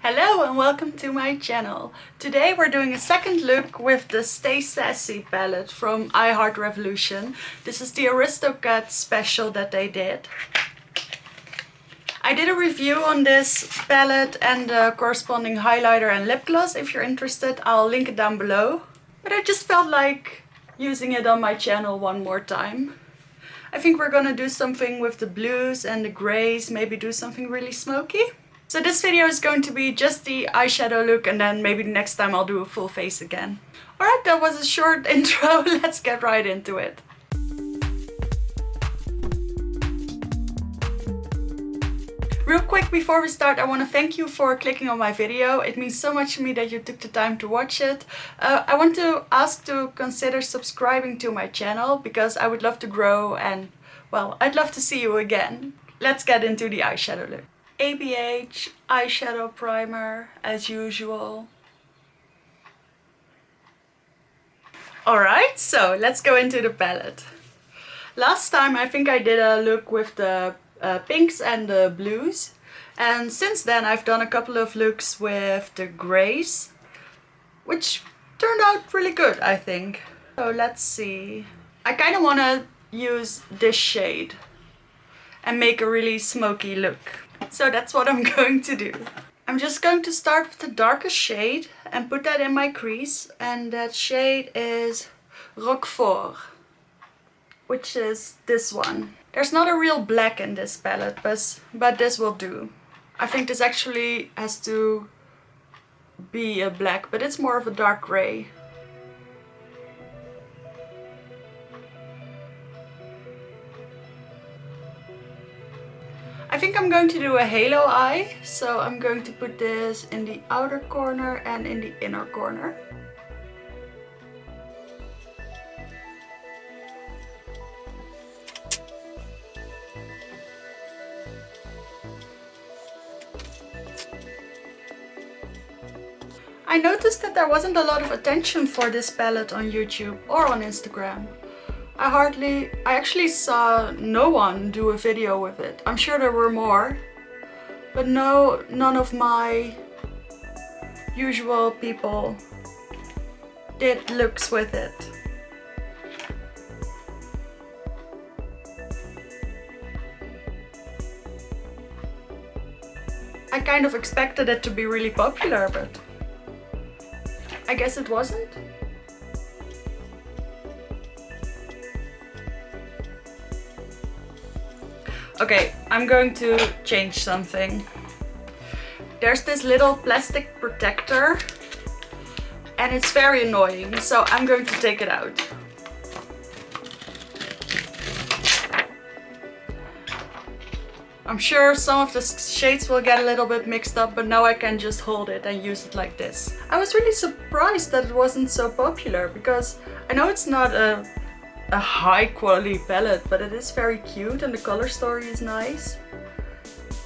Hello and welcome to my channel. Today we're doing a second look with the Stay Sassy palette from Heart Revolution. This is the Aristocats special that they did. I did a review on this palette and the corresponding highlighter and lip gloss. If you're interested, I'll link it down below. But I just felt like using it on my channel one more time. I think we're gonna do something with the blues and the grays, maybe do something really smoky. So this video is going to be just the eyeshadow look, and then maybe next time I'll do a full face again. Alright, that was a short intro, let's get right into it. Real quick before we start, I want to thank you for clicking on my video. It means so much to me that you took the time to watch it. I want to ask to consider subscribing to my channel because I would love to grow and, well, I'd love to see you again. Let's get into the eyeshadow look. ABH eyeshadow primer as usual. Alright, so let's go into the palette. Last time I think I did a look with the pinks and the blues, and since then I've done a couple of looks with the grays, which turned out really good, I think. So let's see. I kind of want to use this shade and make a really smoky look. So that's what I'm going to do. I'm just going to start with the darkest shade and put that in my crease, and that shade is Roquefort, which is this one. There's not a real black in this palette, but this will do. I think this actually has to be a black, but it's more of a dark gray. I think I'm going to do a halo eye, so I'm going to put this in the outer corner and in the inner corner. I noticed that there wasn't a lot of attention for this palette on YouTube or on Instagram. I actually saw no one do a video with it. I'm sure there were more, but none of my usual people did looks with it. I kind of expected it to be really popular, but I guess it wasn't. Okay, I'm going to change something. There's this little plastic protector and it's very annoying, so I'm going to take it out. I'm sure some of the shades will get a little bit mixed up, but now I can just hold it and use it like this. I was really surprised that it wasn't so popular, because I know it's not a high quality palette, but it is very cute and the color story is nice.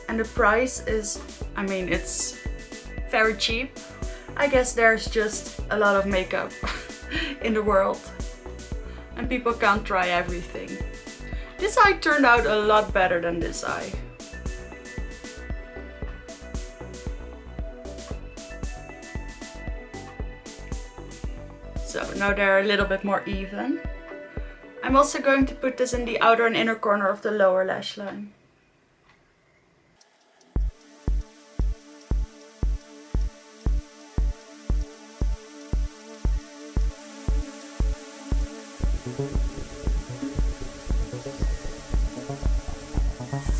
And the price is, I mean, it's very cheap. I guess there's just a lot of makeup in the world and people can't try everything. This eye turned out a lot better than this eye. So now they're a little bit more even. I'm also going to put this in the outer and inner corner of the lower lash line.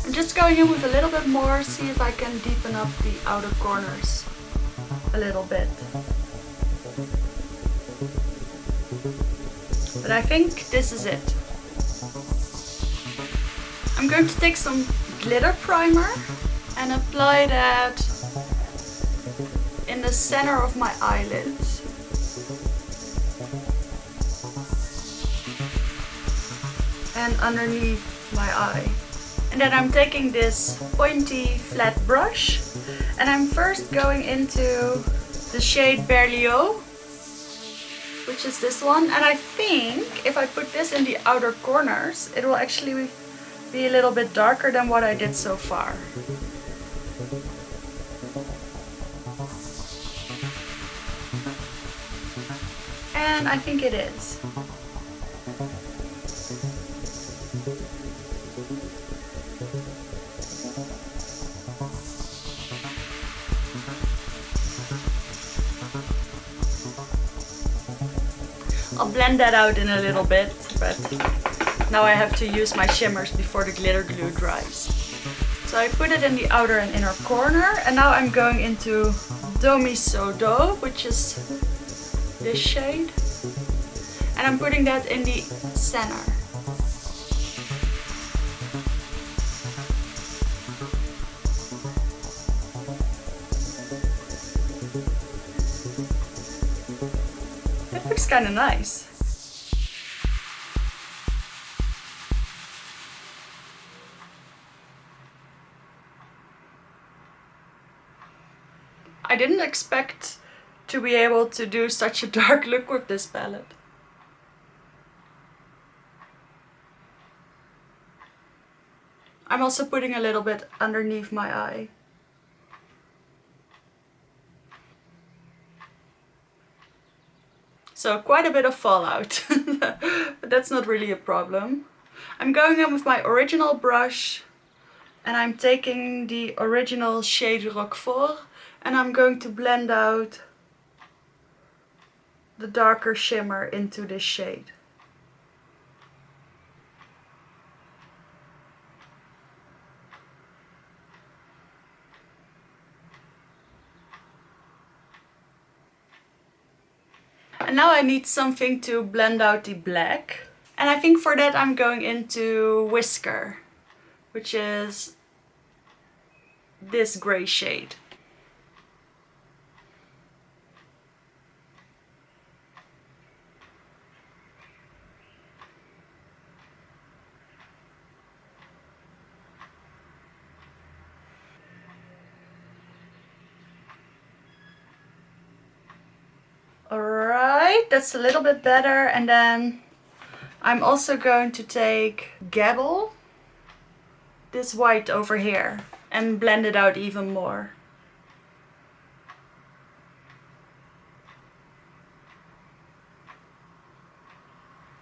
I'm just going in with a little bit more, see if I can deepen up the outer corners a little bit. But I think this is it. I'm going to take some glitter primer and apply that in the center of my eyelids. And underneath my eye. And then I'm taking this pointy flat brush and I'm first going into the shade Berlioz, which is this one, and I think if I put this in the outer corners it will actually be a little bit darker than what I did so far. And I think it is. I'll blend that out in a little bit, but now I have to use my shimmers before the glitter glue dries. So I put it in the outer and inner corner, and now I'm going into Densify, which is this shade, and I'm putting that in the center. That looks kind of nice. I didn't expect to be able to do such a dark look with this palette. I'm also putting a little bit underneath my eye. So quite a bit of fallout, but that's not really a problem. I'm going in with my original brush, and I'm taking the original shade Roquefort, and I'm going to blend out the darker shimmer into this shade. And now I need something to blend out the black. And I think for that I'm going into Whisker, which is this gray shade. Alright, that's a little bit better, and then I'm also going to take Gabble, this white over here, and blend it out even more.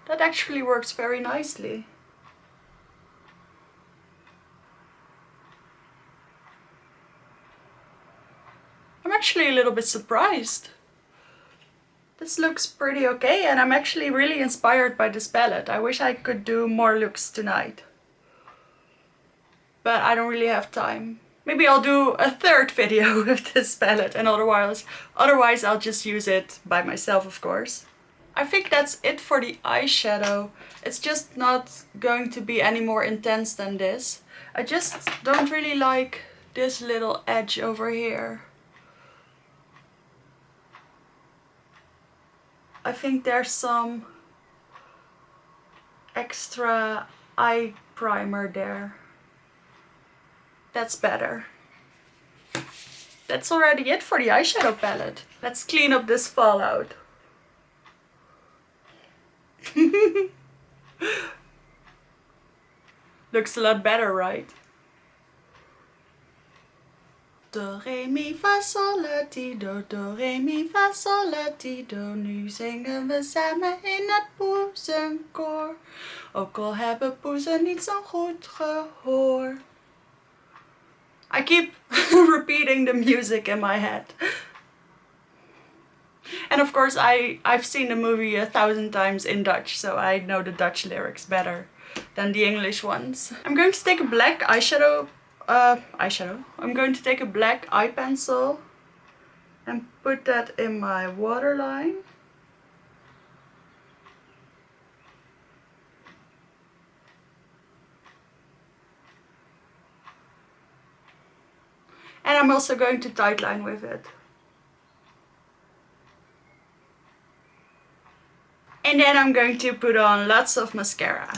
That actually works very nicely. I'm actually a little bit surprised. This looks pretty okay, and I'm actually really inspired by this palette. I wish I could do more looks tonight, but I don't really have time. Maybe I'll do a third video with this palette, and otherwise I'll just use it by myself, of course. I think that's it for the eyeshadow. It's just not going to be any more intense than this. I just don't really like this little edge over here. I think there's some extra eye primer there. That's better. That's already it for the eyeshadow palette. Let's clean up this fallout. Looks a lot better, right? Do, re, mi, fa, sol, la, ti, do, do, re, mi, fa, sol, la, ti, do. Nu zingen we samen in het poezenkoor. Ook al hebben poezen niet zo'n goed gehoor. I keep repeating the music in my head. And of course I've seen the movie 1,000 times in Dutch, so I know the Dutch lyrics better than the English ones. I'm going to take a black eyeshadow. I'm going to take a black eye pencil and put that in my waterline. And I'm also going to tightline with it. And then I'm going to put on lots of mascara.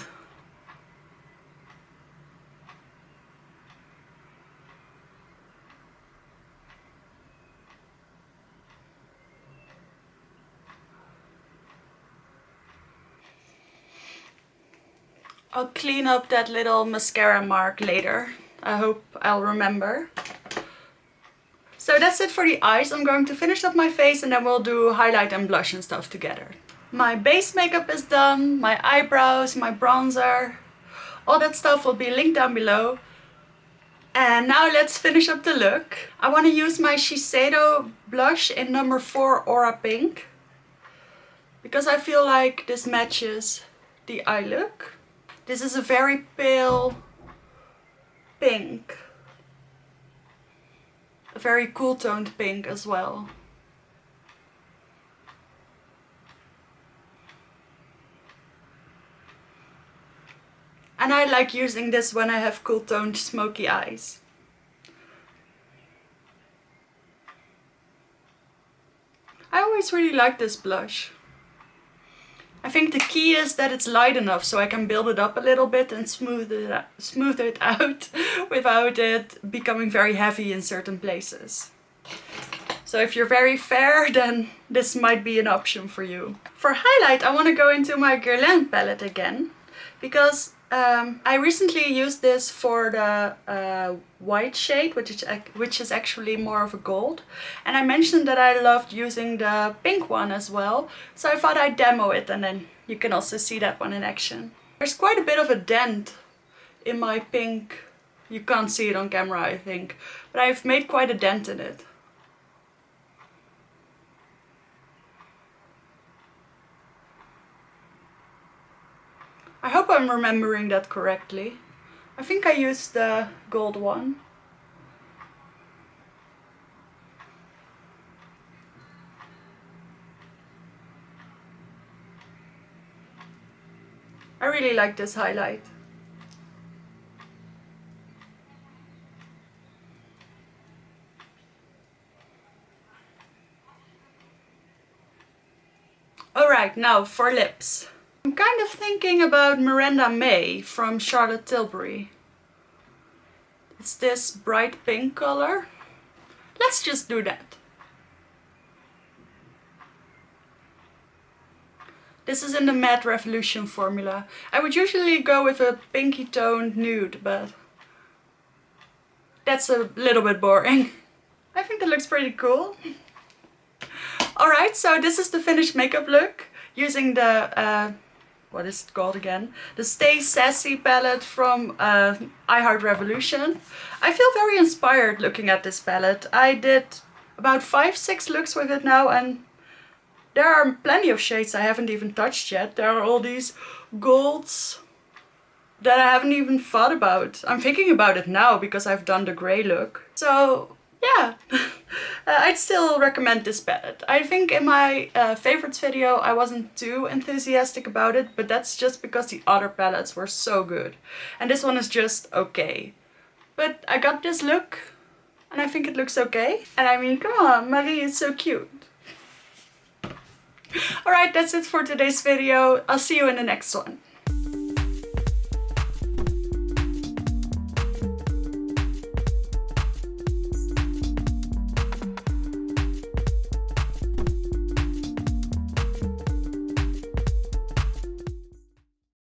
I'll clean up that little mascara mark later. I hope I'll remember. So that's it for the eyes. I'm going to finish up my face, and then we'll do highlight and blush and stuff together. My base makeup is done, my eyebrows, my bronzer, all that stuff will be linked down below. And now let's finish up the look. I want to use my Shiseido blush in number 4 Aura Pink, because I feel like this matches the eye look. This is a very pale pink. A very cool toned pink as well. And I like using this when I have cool toned smoky eyes. I always really like this blush. I think the key is that it's light enough so I can build it up a little bit and smooth it out without it becoming very heavy in certain places. So if you're very fair, then this might be an option for you. For highlight, I want to go into my Guerlain palette again, because I recently used this for the white shade, which is actually more of a gold. And I mentioned that I loved using the pink one as well. So I thought I'd demo it, and then you can also see that one in action. There's quite a bit of a dent in my pink. You can't see it on camera, I think. But I've made quite a dent in it. I hope I'm remembering that correctly. I think I used the gold one. I really like this highlight. Alright, now for lips. I'm kind of thinking about Miranda May from Charlotte Tilbury. It's this bright pink color. Let's just do that. This is in the Matte Revolution formula. I would usually go with a pinky toned nude, but that's a little bit boring. I think that looks pretty cool. Alright, so this is the finished makeup look using the what is it called again? The Stay Sassy palette from Heart Revolution. I feel very inspired looking at this palette. I did about 5-6 looks with it now, and there are plenty of shades I haven't even touched yet. There are all these golds that I haven't even thought about. I'm thinking about it now because I've done the grey look. So yeah, I'd still recommend this palette. I think in my favorites video I wasn't too enthusiastic about it, but that's just because the other palettes were so good. And this one is just okay. But I got this look and I think it looks okay. And I mean, come on, Marie is so cute. Alright, that's it for today's video. I'll see you in the next one.